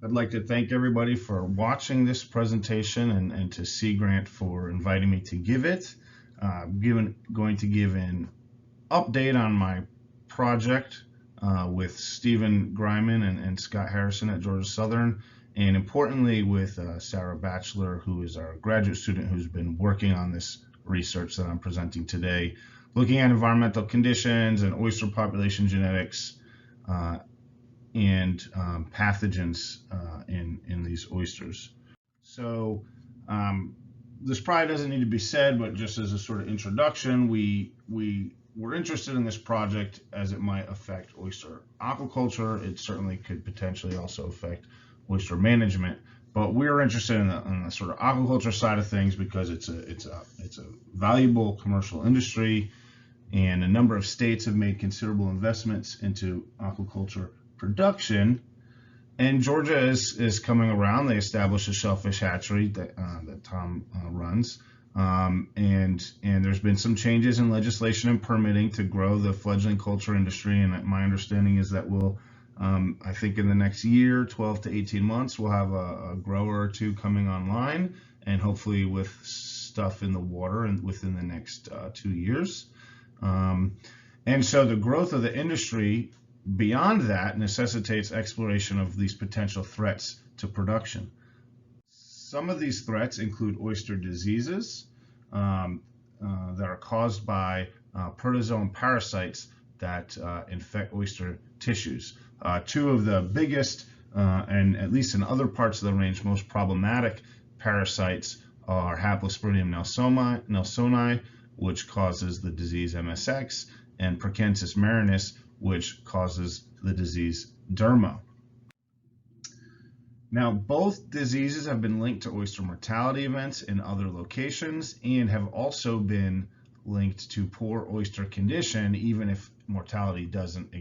I'd like to thank everybody for watching this presentation and to Sea Grant for inviting me to give it. Going to give an update on my project with Stephen Greiman and Scott Harrison at Georgia Southern, and importantly with Sarah Batchelor, who is our graduate student who's been working on this research that I'm presenting today, looking at environmental conditions and oyster population genetics and pathogens in these oysters. So this probably doesn't need to be said, but just as a sort of introduction, we were interested in this project as it might affect oyster aquaculture. It certainly could potentially also affect oyster management, but we were interested in the sort of aquaculture side of things because it's a valuable commercial industry, and a number of states have made considerable investments into aquaculture production. And Georgia is coming around. They established a shellfish hatchery that Tom runs, and there's been some changes in legislation and permitting to grow the fledgling culture industry. And my understanding is that we'll, I think in the next year, 12 to 18 months, we'll have a grower or two coming online, and hopefully with stuff in the water and within the next 2 years. And so the growth of the industry beyond that necessitates exploration of these potential threats to production. Some of these threats include oyster diseases that are caused by protozoan parasites that infect oyster tissues. Two of the biggest and at least in other parts of the range most problematic parasites are Haplosporidium nelsoni, which causes the disease MSX, and Perkensis marinus, which causes the disease derma. Now, both diseases have been linked to oyster mortality events in other locations and have also been linked to poor oyster condition, even if mortality doesn't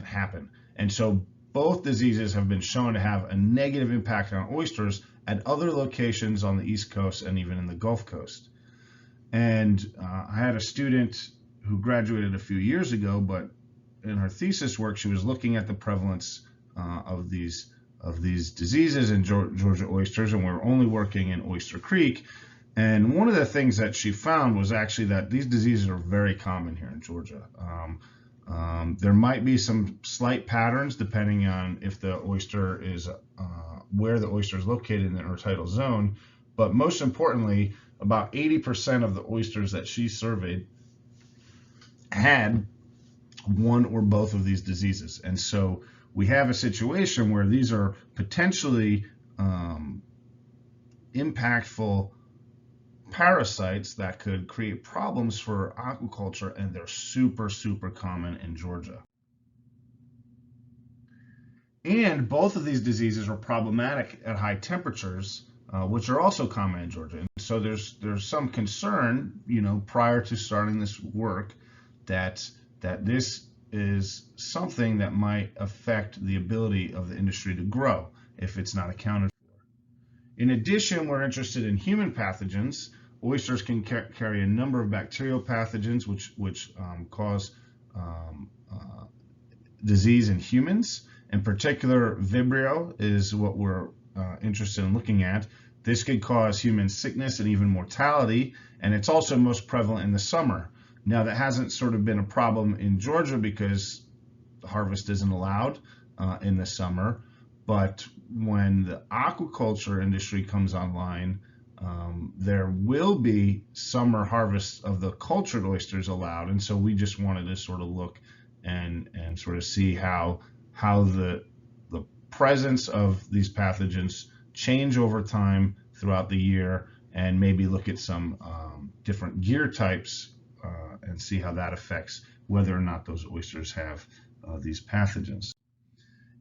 happen. And so both diseases have been shown to have a negative impact on oysters at other locations on the East Coast and even in the Gulf Coast. And I had a student who graduated a few years ago, but in her thesis work, she was looking at the prevalence of these diseases in Georgia oysters, and we're only working in Oyster Creek. And one of the things that she found was actually that these diseases are very common here in Georgia. There might be some slight patterns depending on if the oyster is where the oyster is located in the intertidal zone, but most importantly, about 80% of the oysters that she surveyed had one or both of these diseases. And so we have a situation where these are potentially impactful parasites that could create problems for aquaculture, and they're super, super common in Georgia. And both of these diseases are problematic at high temperatures, which are also common in Georgia. And so there's some concern, prior to starting this work, that this is something that might affect the ability of the industry to grow if it's not accounted for. In addition, we're interested in human pathogens. Oysters can carry a number of bacterial pathogens which cause disease in humans. In particular, Vibrio is what we're interested in looking at. This could cause human sickness and even mortality, and it's also most prevalent in the summer. Now, that hasn't sort of been a problem in Georgia because the harvest isn't allowed in the summer, but when the aquaculture industry comes online, there will be summer harvests of the cultured oysters allowed, and so we just wanted to sort of look and sort of see how the presence of these pathogens change over time throughout the year, and maybe look at some different gear types and see how that affects whether or not those oysters have these pathogens.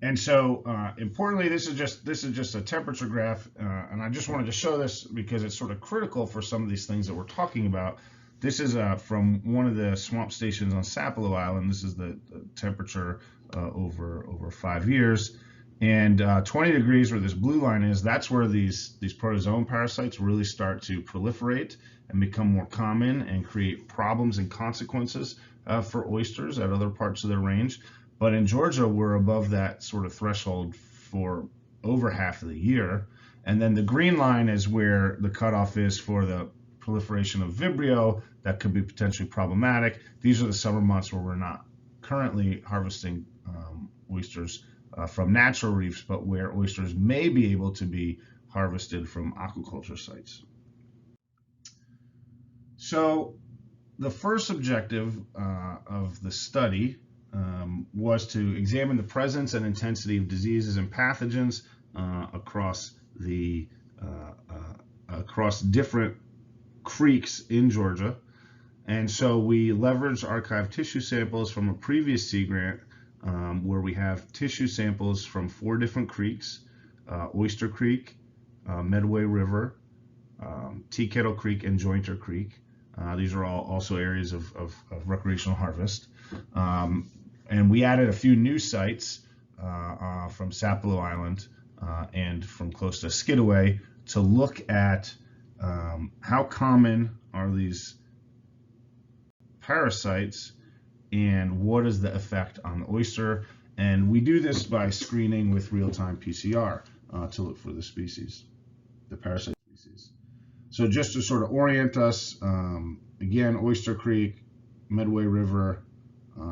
And so importantly, this is just a temperature graph, and I just wanted to show this because it's sort of critical for some of these things that we're talking about. This is from one of the swamp stations on Sapelo Island. This is the temperature over 5 years. And 20 degrees, where this blue line is, that's where these protozoan parasites really start to proliferate and become more common and create problems and consequences for oysters at other parts of their range. But in Georgia, we're above that sort of threshold for over half of the year. And then the green line is where the cutoff is for the proliferation of Vibrio that could be potentially problematic. These are the summer months where we're not currently harvesting oysters from natural reefs, but where oysters may be able to be harvested from aquaculture sites. So the first objective of the study was to examine the presence and intensity of diseases and pathogens across different creeks in Georgia. And so we leveraged archived tissue samples from a previous sea grant where we have tissue samples from 4 different creeks: Oyster Creek, Medway River, Tea Kettle Creek, and Jointer Creek. These are all also areas of recreational harvest. And we added a few new sites from Sapelo Island and from close to Skidaway to look at how common are these parasites and what is the effect on the oyster. And we do this by screening with real-time PCR to look for the species, the parasite species. So just to sort of orient us, again, Oyster Creek, Medway River,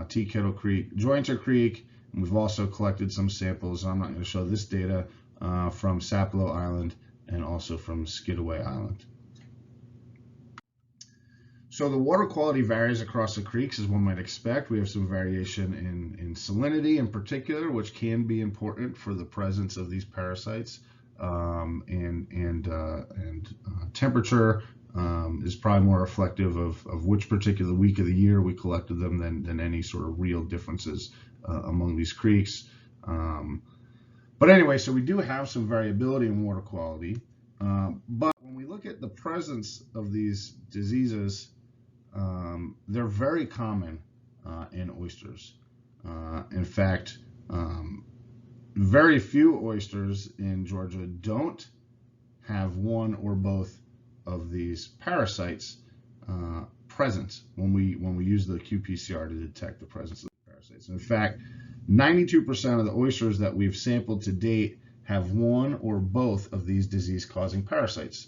Tea Kettle Creek, Jointer Creek, and we've also collected some samples. I'm not going to show this data from Sapelo Island and also from Skidaway Island. So the water quality varies across the creeks, as one might expect. We have some variation in salinity in particular, which can be important for the presence of these parasites. And temperature is probably more reflective of which particular week of the year we collected them than any sort of real differences among these creeks. But anyway, so we do have some variability in water quality. But when we look at the presence of these diseases, they're very common in oysters. In fact, very few oysters in Georgia don't have one or both of these parasites present when we use the qPCR to detect the presence of the parasites. In fact, 92% of the oysters that we've sampled to date have one or both of these disease-causing parasites.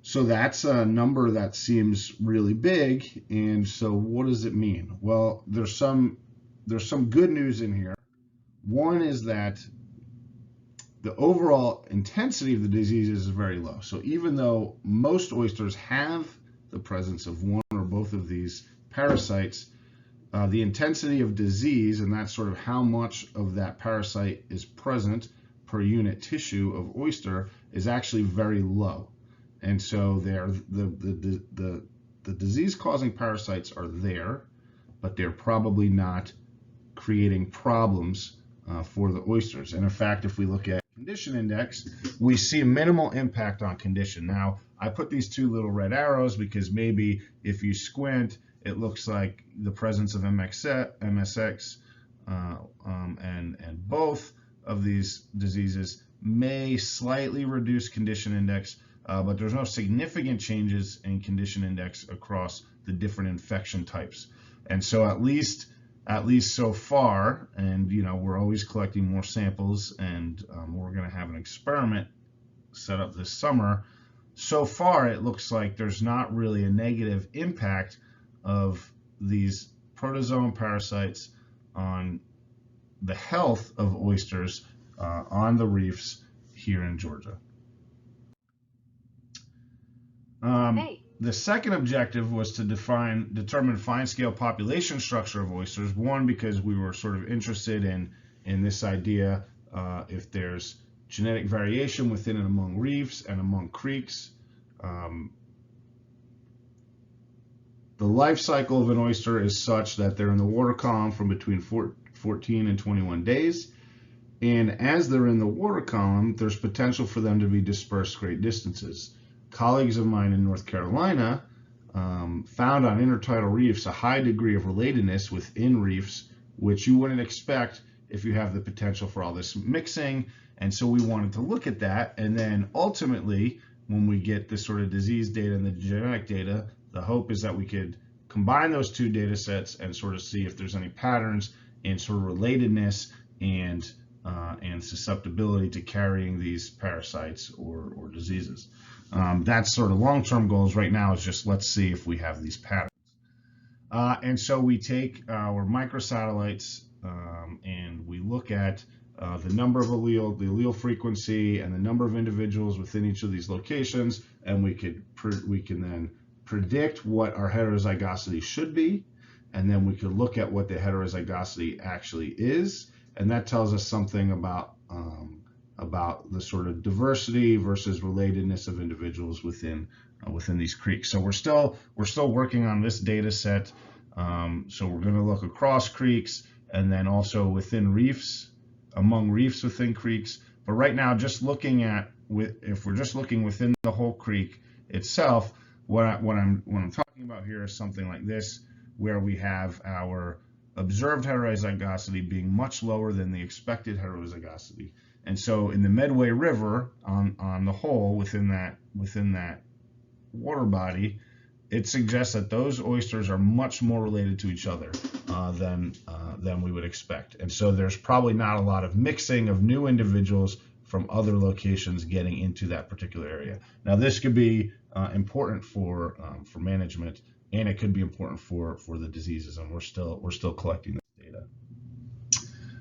So that's a number that seems really big. And so what does it mean? Well, there's some good news in here. One is that the overall intensity of the disease is very low. So even though most oysters have the presence of one or both of these parasites, the intensity of disease, and that's sort of how much of that parasite is present per unit tissue of oyster, is actually very low. And so the disease-causing parasites are there, but they're probably not creating problems for the oysters. And in fact, if we look at condition index, we see a minimal impact on condition. Now, I put these 2 little red arrows because maybe if you squint, it looks like the presence of MSX and both of these diseases may slightly reduce condition index, but there's no significant changes in condition index across the different infection types. And so at least so far, and we're always collecting more samples, and we're going to have an experiment set up this summer. So far, it looks like there's not really a negative impact of these protozoan parasites on the health of oysters on the reefs here in Georgia. The second objective was to determine fine-scale population structure of oysters. One, because we were sort of interested in this idea if there's genetic variation within and among reefs and among creeks. The life cycle of an oyster is such that they're in the water column from between 14 and 21 days. And as they're in the water column, there's potential for them to be dispersed great distances. Colleagues of mine in North Carolina found on intertidal reefs a high degree of relatedness within reefs, which you wouldn't expect if you have the potential for all this mixing. And so we wanted to look at that. And then ultimately, when we get this sort of disease data and the genetic data, the hope is that we could combine those 2 data sets and sort of see if there's any patterns in sort of relatedness and and susceptibility to carrying these parasites or diseases. That's sort of long-term goals. Right now is just let's see if we have these patterns. And so we take our microsatellites and we look at the number of the allele frequency, and the number of individuals within each of these locations, and we can then predict what our heterozygosity should be, and then we could look at what the heterozygosity actually is, and that tells us something about the sort of diversity versus relatedness of individuals within these creeks. So we're still working on this data set. So we're going to look across creeks and then also within reefs, among reefs within creeks. But right now, if we're just looking within the whole creek itself, what I'm talking about here is something like this, where we have our observed heterozygosity being much lower than the expected heterozygosity. And so in the Medway River, on the whole, within that water body, it suggests that those oysters are much more related to each other than we would expect. And so there's probably not a lot of mixing of new individuals from other locations getting into that particular area. Now, this could be important for management, and it could be important for the diseases, and we're still collecting this data.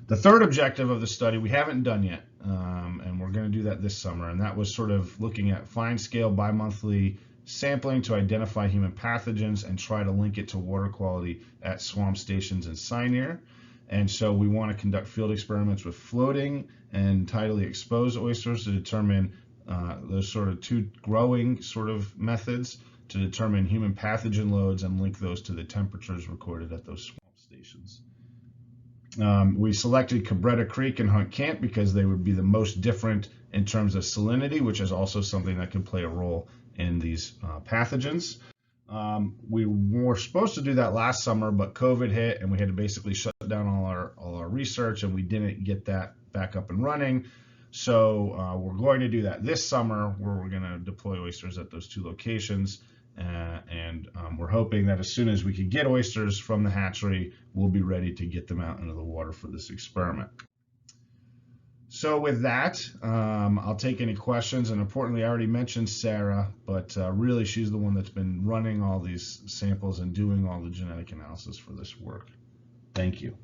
The third objective of the study we haven't done yet, and we're going to do that this summer, and that was sort of looking at fine-scale bimonthly sampling to identify human pathogens and try to link it to water quality at swamp stations and Sinir. And so we want to conduct field experiments with floating and tidally exposed oysters to determine those sort of two growing sort of methods to determine human pathogen loads and link those to the temperatures recorded at those swamp stations. We selected Cabretta Creek and Hunt Camp because they would be the most different in terms of salinity, which is also something that could play a role in these pathogens. We were supposed to do that last summer, but COVID hit and we had to basically shut down all our research, and we didn't get that back up and running. So we're going to do that this summer, where we're going to deploy oysters at those two locations. And we're hoping that as soon as we can get oysters from the hatchery, we'll be ready to get them out into the water for this experiment. So with that, I'll take any questions. And importantly, I already mentioned Sarah, but really she's the one that's been running all these samples and doing all the genetic analysis for this work. Thank you.